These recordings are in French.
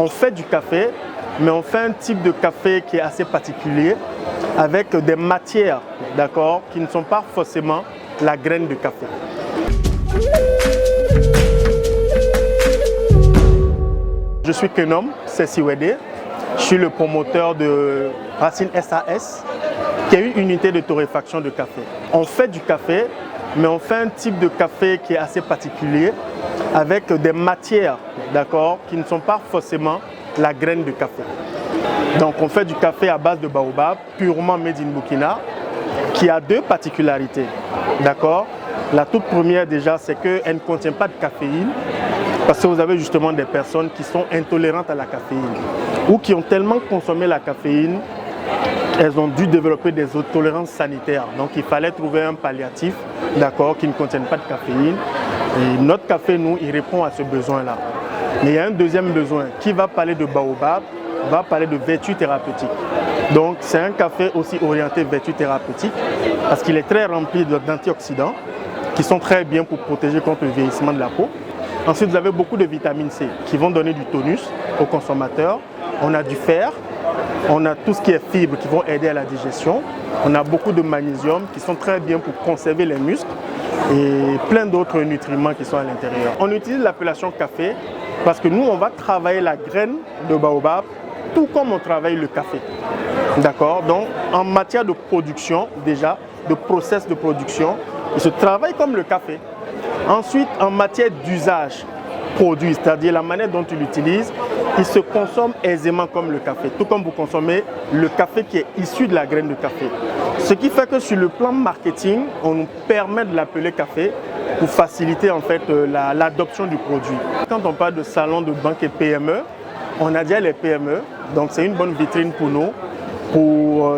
On fait du café, mais on fait un type de café qui est assez particulier, avec des matières, d'accord, qui ne sont pas forcément la graine de café. Je suis Kenom Sessiwede, je suis le promoteur de Racine SAS, qui est une unité de torréfaction de café. On fait du café, mais on fait un type de café qui est assez particulier, avec des matières, d'accord, qui ne sont pas forcément la graine de café. Donc on fait du café à base de baobab, purement made in Burkina, qui a deux particularités, d'accord. La toute première déjà, c'est qu'elle ne contient pas de caféine, parce que vous avez justement des personnes qui sont intolérantes à la caféine, ou qui ont tellement consommé la caféine, elles ont dû développer des intolérances sanitaires. Donc il fallait trouver un palliatif, d'accord, qui ne contienne pas de caféine. Et notre café, nous, il répond à ce besoin-là. Mais il y a un deuxième besoin qui va parler de baobab, va parler de vertus thérapeutiques. Donc c'est un café aussi orienté vertus thérapeutiques parce qu'il est très rempli d'antioxydants qui sont très bien pour protéger contre le vieillissement de la peau. Ensuite, vous avez beaucoup de vitamine C qui vont donner du tonus aux consommateurs. On a du fer, on a tout ce qui est fibres qui vont aider à la digestion. On a beaucoup de magnésium qui sont très bien pour conserver les muscles et plein d'autres nutriments qui sont à l'intérieur. On utilise l'appellation café parce que nous, on va travailler la graine de baobab tout comme on travaille le café. D'accord? Donc, en matière de production, déjà, de process de production, il se travaille comme le café. Ensuite, en matière d'usage produit, c'est-à-dire la manière dont tu l'utilises, il se consomme aisément comme le café, tout comme vous consommez le café qui est issu de la graine de café. Ce qui fait que sur le plan marketing, on nous permet de l'appeler café pour faciliter en fait l'adoption du produit. Quand on parle de salon de banque et PME, on a déjà les PME, donc c'est une bonne vitrine pour nous, pour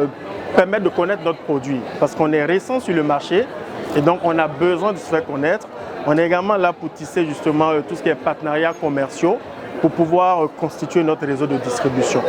permettre de connaître notre produit, parce qu'on est récent sur le marché et donc on a besoin de se faire connaître. On est également là pour tisser justement tout ce qui est partenariats commerciaux pour pouvoir constituer notre réseau de distribution.